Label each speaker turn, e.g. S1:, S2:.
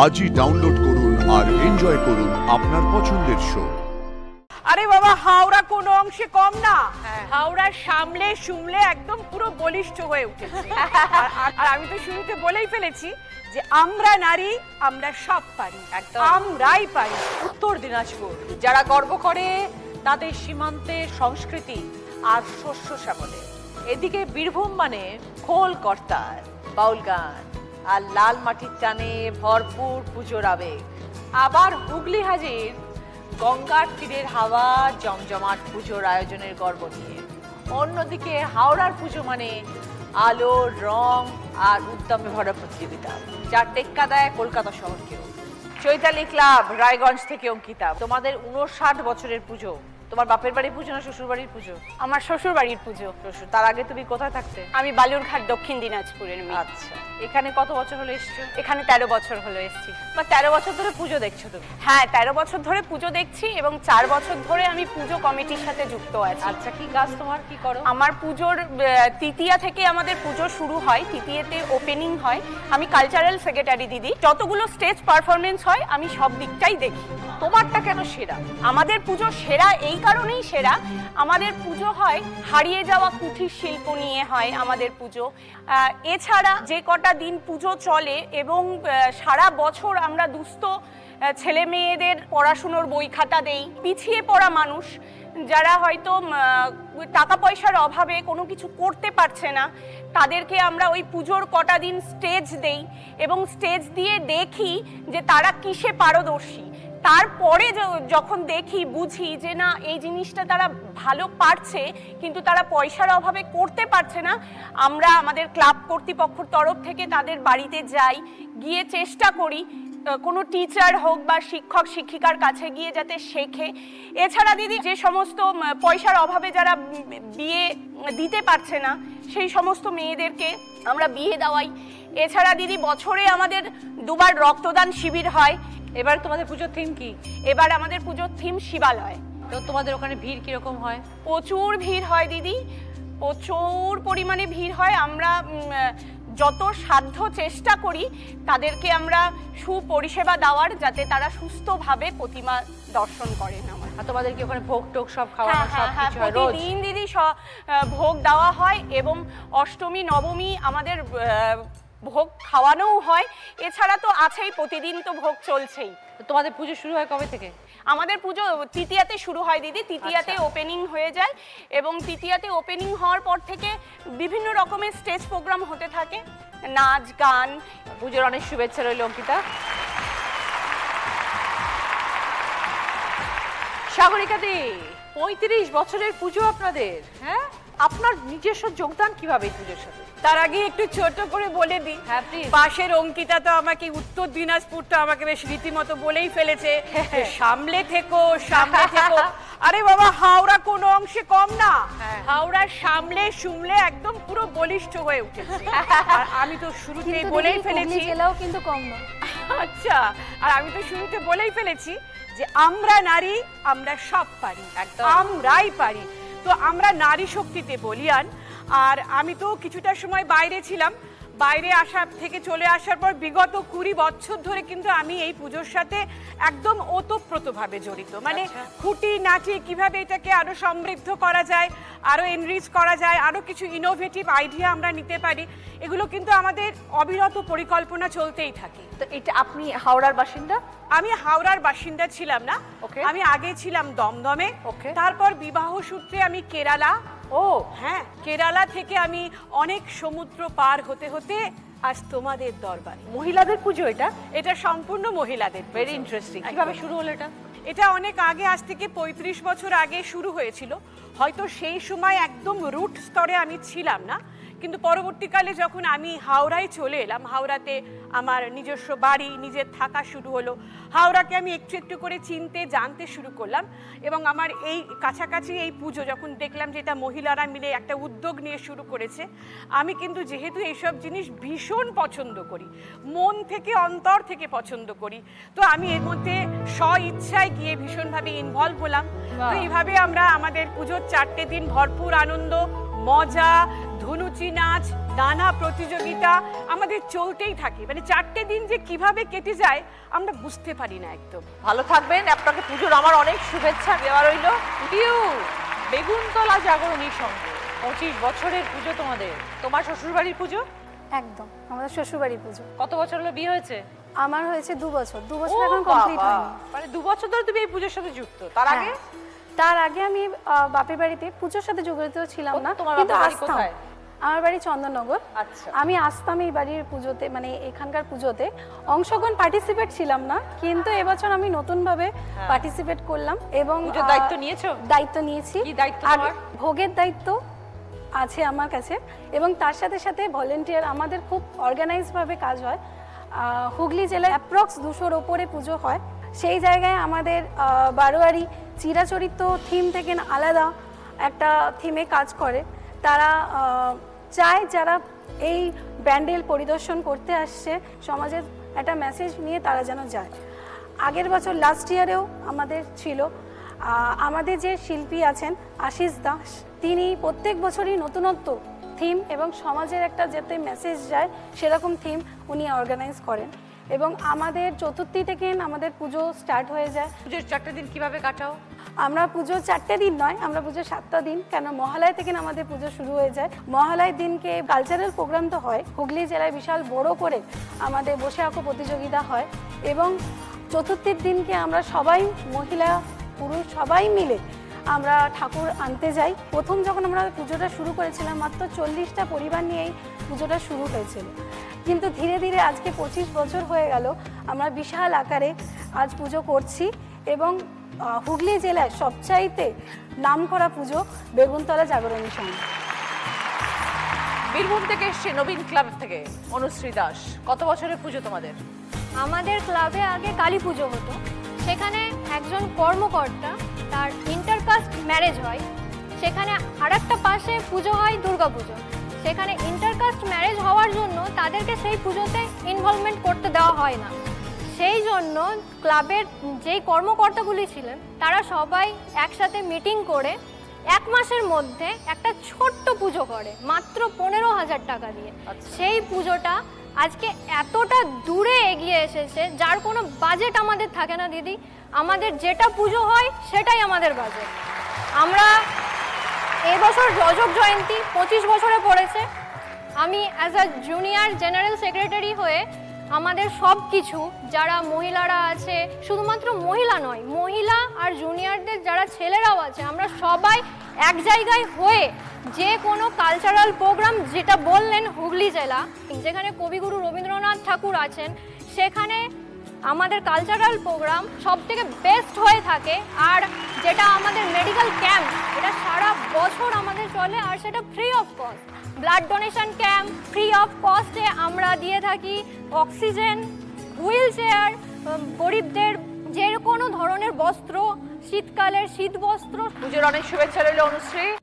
S1: আজই ডাউনলোড করুন আর এনজয় করুন আপনার পছন্দের শো।
S2: আরে বাবা, হাওড়া কোন অংশে কম না, হাওড়ার সামলে সুমলে একদম পুরো বলিষ্ঠ হয়ে উঠেছে। আর আমি তো শুরুতে বলেই ফেলেছি যে আমরা নারী, আমরা সব পারি, আমরাই পারি।
S3: উত্তর দিনাজপুর যারা গর্ব করে তাদের সীমান্তের সংস্কৃতি আর শস্য শ্যামলে। এদিকে বীরভূম মানে খোল কর্তার বাউল গান আর লাল মাটির টানে ভরপুর পুজোর আবেগ। আবার হুগলি হাজির গঙ্গার তীরের হাওয়া জমজমাট পুজোর আয়োজনের গর্ব নিয়ে। অন্যদিকে হাওড়ার পুজো মানে আলো, রং আর উদ্যমে ভরা প্রতিযোগিতা, যার টেক্কা দেয় কলকাতা শহরকেও। চৈতালি ক্লাব, রায়গঞ্জ থেকে অঙ্কিতা, তোমাদের 59 বছরের পুজো। তোমার বাপের বাড়ির পুজো না শ্বশুর বাড়ির পুজো?
S2: আমার শ্বশুর বাড়ির পুজো।
S3: শ্বশুর। তার আগে তুমি কোথায় থাকতে?
S2: আমি বালুরঘাট, দক্ষিণ দিনাজপুরের মেয়ে।
S3: আচ্ছা, এখানে কত বছর হলো এসছো?
S2: এখানে 13 বছর হলো এসেছি।
S3: বা 13 বছর ধরে পুজো দেখছো তুমি?
S2: হ্যাঁ, 13 বছর ধরে পুজো দেখছি এবং 4 বছর ধরে আমি পুজো কমিটির সাথে যুক্ত আছি।
S3: আচ্ছা, কি কাজ তোমার, কি করো?
S2: আমার পুজোর তৃতীয়া থেকে আমাদের পুজো শুরু হয়, তৃতীয়াতে ওপেনিং হয়। আমি কালচারাল সেক্রেটারি দিদি। যতগুলো স্টেজ পারফরমেন্স হয় আমি সব দিকটাই দেখি।
S3: তোমারটা কেন সেরা?
S2: আমাদের পুজো সেরা এই কারণেই সেরা, আমাদের পুজো হয় হারিয়ে যাওয়া কুঠির শিল্প নিয়ে হয় আমাদের পুজো। এছাড়া যে কটা দিন পুজো চলে এবং সারা বছর আমরা দুস্থ ছেলে মেয়েদের পড়াশুনোর বই খাতা দেই, পিছিয়ে পড়া মানুষ যারা হয়তো টাকা পয়সার অভাবে কোনো কিছু করতে পারছে না, তাদেরকে আমরা ওই পুজোর কটা দিন স্টেজ দেই এবং স্টেজ দিয়ে দেখি যে তারা কিসে পারদর্শী। তারপরে যখন দেখি, বুঝি যে না, এই জিনিসটা তারা ভালো পারছে কিন্তু তারা পয়সার অভাবে করতে পারছে না, আমরা আমাদের ক্লাব কর্তৃপক্ষের তরফ থেকে তাদের বাড়িতে যাই, গিয়ে চেষ্টা করি কোনো টিচার হোক বা শিক্ষক শিক্ষিকার কাছে গিয়ে যাতে শেখে। এছাড়া দিদি, যে সমস্ত পয়সার অভাবে যারা বিয়ে দিতে পারছে না সেই সমস্ত মেয়েদেরকে আমরা বিয়ে দেওয়াই। এছাড়া দিদি, বছরে আমাদের 2 বার রক্তদান শিবির হয়।
S3: এবার তোমাদের পুজোর থিম কি?
S2: এবার আমাদের পুজোর থিম শিবালয়।
S3: তো তোমাদের ওখানে ভিড় কিরকম হয়?
S2: প্রচুর ভিড় হয় দিদি, প্রচুর পরিমাণে ভিড় হয়। আমরা যত সাধ্য চেষ্টা করি তাদেরকে আমরা সুপরিষেবা দেওয়ার, যাতে তারা সুস্থভাবে প্রতিমা দর্শন করেন।
S3: আর তোমাদের কি ওখানে ভোগ টোক সব খাওয়ানো সব কিছু হয়?
S2: প্রতিদিন দিদি ভোগ দেওয়া হয় এবং অষ্টমী নবমী আমাদের ভোগ খাওয়ানোও হয়। এছাড়া তো আছেই, প্রতিদিন তো ভোগ চলছেই।
S3: তোমাদের পুজো শুরু হয় কবে থেকে?
S2: আমাদের পুজো তৃতীয়াতে শুরু হয় দিদি, তৃতীয়াতে ওপেনিং হয়ে যায় এবং তৃতীয়াতে ওপেনিং হওয়ার পর থেকে বিভিন্ন রকমের স্টেজ প্রোগ্রাম হতে থাকে, নাচ গান।
S3: পুজোর অনেক শুভেচ্ছা রইল অঙ্কিতা। সাগরিকা দি, 35 বছরের পুজো আপনাদের। হ্যাঁ, আপনার নিজস্ব যোগদান কিভাবে এই পুজোর সাথে?
S2: তার আগে একটু ছোট করে বলে দিই, পাশের অঙ্কিতা তো আমাকে, উত্তর দিনাজপুরটা আমাকে বেশ রীতিমতো বলেই ফেলেছে, সামলে থেকো, সামলে থেকো। আরে বাবা, হাওড়া কোন অংশে কম না, হাওড়ার সামলে সুমলে একদম পুরো বলিষ্ঠ হয়ে উঠেছে। আর আমি তো শুরুতেই বলেই ফেলেছি,
S4: কিন্তু কম না।
S2: আচ্ছা, আর আমি তো শুরুতে বলেই ফেলেছি যে আমরা নারী, আমরা সব পারি, আমরাই পারি। তো আমরা নারী শক্তিতে বলিয়ান। আর আমি তো কিছুটা সময় বাইরে ছিলাম, বাইরে থেকে চলে আসার পর বিগত 20 বছর ধরে কিন্তু আমি এই পুজোর সাথে একদম ওতপ্রোতভাবে জড়িত। মানে খুঁটি নাটি কিভাবে এটাকে আরো সমৃদ্ধ করা যায়, আরো এনরিচ করা যায়, আরো কিছু ইনোভেটিভ আইডিয়া আমরা নিতে পারি, এগুলো কিন্তু আমাদের অবিরত পরিকল্পনা চলতেই থাকে।
S3: তো এটা, আপনি হাওড়ার বাসিন্দা?
S2: আমি হাওড়ার বাসিন্দা ছিলাম না, আমি আগে ছিলাম দমদমে। তারপর বিবাহ সূত্রে আমি কেরালা।
S3: ও
S2: হ্যাঁ, কেরালা থেকে আমি অনেক সমুদ্র পার হতে হতে আজ তোমাদের দরবারে।
S3: মহিলাদের পুজো এটা?
S2: এটা সম্পূর্ণ মহিলাদের।
S3: Very interesting. কিভাবে শুরু হলো এটা?
S2: এটা অনেক আগে, আজ থেকে 35 বছর আগে শুরু হয়েছিল। হয়তো সেই সময় একদম রুট স্তরে আমি ছিলাম না, কিন্তু পরবর্তীকালে যখন আমি হাওড়ায় চলে এলাম, হাওড়াতে আমার নিজস্ব বাড়ি, নিজের থাকা শুরু হলো, হাওড়াকে আমি একটু একটু করে চিনতে জানতে শুরু করলাম এবং আমার এই কাছাকাছি এই পুজো যখন দেখলাম যে এটা মহিলারা মিলে একটা উদ্যোগ নিয়ে শুরু করেছে, আমি কিন্তু যেহেতু এইসব জিনিস ভীষণ পছন্দ করি, মন থেকে অন্তর থেকে পছন্দ করি, তো আমি এর মধ্যে স্ব-ইচ্ছায় গিয়ে ভীষণভাবে ইনভলভ হলাম। তো এইভাবে আমরা আমাদের পুজোর 4টে দিন ভরপুর আনন্দ, মজা,
S4: ধুনুচি নাচ, নানা প্রতিযোগিতা আমাদের চলতেই থাকে। মানে 4টে দিন যে কিভাবে কেটে যায় আমরা বুঝতে পারি না একদম।
S3: ভালো থাকবেন, আপনাকে পুজোর আমার অনেক শুভেচ্ছা দেওয়া রইল। বেগুনতলা জাগরণীর সঙ্গে 25 বছরের পুজো তোমাদের। তোমার শ্বশুরবাড়ির পুজো?
S5: একদম আমাদের শ্বশুরবাড়ির পুজো।
S3: কত বছর হলো বিয়ে হয়েছে?
S5: আমার হয়েছে 2 বছর। 2 বছর
S3: ও
S5: এখন কমপ্লিট
S3: বাবা,
S5: হয়নি।
S3: মানে 2 বছর ধরে তুমি এই পুজোর সাথে যুক্ত। তার আগে?
S5: হ্যাঁ, তার আগে আমি বাপের বাড়িতে পুজোর সাথে জড়িত ছিলাম না,
S3: তোমার
S5: কিন্তু
S3: বাপের বাড়ি
S5: আসতাম।
S3: কোথায়?
S5: আমার বাড়ি চন্দননগর।
S3: আচ্ছা।
S5: আমি আসতাম এই বাড়ির পুজোতে, মানে এখানকার পুজোতে অংশগ্রহণ পার্টিসিপেট ছিলাম না, কিন্তু এবছর আমি নতুন ভাবে পার্টিসিপেট করলাম এবং
S3: পুজোর দায়িত্ব নিয়েছো?
S5: দায়িত্ব নিয়েছি।
S3: কি দায়িত্ব
S5: আগে
S3: তোমার?
S5: ভোগের দায়িত্ব আছে আমার কাছে, এবং তার সাথে সাথে ভলেন্টিয়ার। আমাদের খুব অর্গানাইজ ভাবে কাজ হয়। হুগলি জেলায় অ্যাপ্রক্স 200-র ওপরে পুজো হয়। সেই জায়গায় আমাদের বারোয়ারি চিরাচরিত থিম থেকে আলাদা একটা থিমে কাজ করে। তারা চায় যারা এই ব্যান্ডেল পরিদর্শন করতে আসছে সমাজের একটা মেসেজ নিয়ে তারা যেন যায়। আগের বছর লাস্ট ইয়ারেও আমাদের ছিল। আমাদের যে শিল্পী আছেন আশিস দাস, তিনি প্রত্যেক বছরই নতুনত্ব থিম এবং সমাজের একটা যাতে মেসেজ যায় সেরকম থিম উনি অর্গানাইজ করেন। এবং আমাদের চতুর্থী থেকে আমাদের পুজো স্টার্ট হয়ে যায়।
S3: পুজোর 4টে দিন কিভাবে কাটাও?
S5: আমরা পুজো 4টে দিন নয়, আমরা পুজো 7টা দিন, কেন মহালয়া থেকে আমাদের পুজো শুরু হয়ে যায়। মহালয়ের দিনকে কালচারাল প্রোগ্রাম তো হয়, হুগলি জেলায় বিশাল বড় করে আমাদের বসে আঁকো প্রতিযোগিতা হয়। এবং চতুর্থীর দিনকে আমরা সবাই মহিলা পুরুষ সবাই মিলে আমরা ঠাকুর আনতে যাই। প্রথম যখন আমরা পুজোটা শুরু করেছিলাম মাত্র 40টা পরিবার নিয়েই পুজোটা শুরু হয়েছিল, কিন্তু ধীরে ধীরে আজকে 25 বছর হয়ে গেল আমরা বিশাল আকারে আজ পুজো করছি। এবং হুগলি জেলায় সবচাইতে নামকরা পুজো বেগুনতলা জাগরণী সংঘ।
S3: বীরভূম থেকে এসছে নবীন ক্লাব থেকে অনুশ্রী দাস। কত বছরের পুজো তোমাদের?
S6: আমাদের ক্লাবে আগে কালী পুজো হতো। সেখানে একজন কর্মকর্তা, তার ইন্টারকাস্ট ম্যারেজ হয়। সেখানে আরেকটা পাশে পুজো হয় দুর্গা পুজো। সেখানে ইন্টারকাস্ট ম্যারেজ হওয়ার জন্য তাদেরকে সেই পুজোতে ইনভলভমেন্ট করতে দেওয়া হয় না। সেই জন্য ক্লাবের যেই কর্মকর্তাগুলি ছিলেন তারা সবাই একসাথে মিটিং করে 1 মাসের মধ্যে একটা ছোট্ট পুজো করে মাত্র 15,000 টাকা দিয়ে। সেই পুজোটা আজকে এতটা দূরে এগিয়ে এসেছে যার কোনো বাজেট আমাদের থাকে না দিদি। আমাদের যেটা পুজো হয় সেটাই আমাদের বাজেট। আমরা এবছর রজক জয়ন্তী 25 বছরে পড়েছে। আমি as a junior general secretary হয়ে আমাদের সব কিছু যারা মহিলারা আছে, শুধুমাত্র মহিলা নয়, মহিলা আর জুনিয়রদের যারা ছেলেরাও আছে, আমরা সবাই এক জায়গায় হয়ে যে কোনো কালচারাল প্রোগ্রাম, যেটা বললেন হুগলি জেলা যেখানে কবিগুরু রবীন্দ্রনাথ ঠাকুর আছেন, সেখানে আমাদের কালচারাল প্রোগ্রাম সব থেকে বেস্ট হয়ে থাকে। আর যেটা আমাদের মেডিকেল ক্যাম্প, এটা সারা বছর আমাদের চলে, আর সেটা free of cost. Blood donation camp free of কস্টে আমরা দিয়ে থাকি। অক্সিজেন, হুইল চেয়ার, গরিবদের যে কোনো ধরনের বস্ত্র, শীতকালের শীত বস্ত্র।
S3: পুজোর অনেক শুভেচ্ছা রইল অনুশ্রী।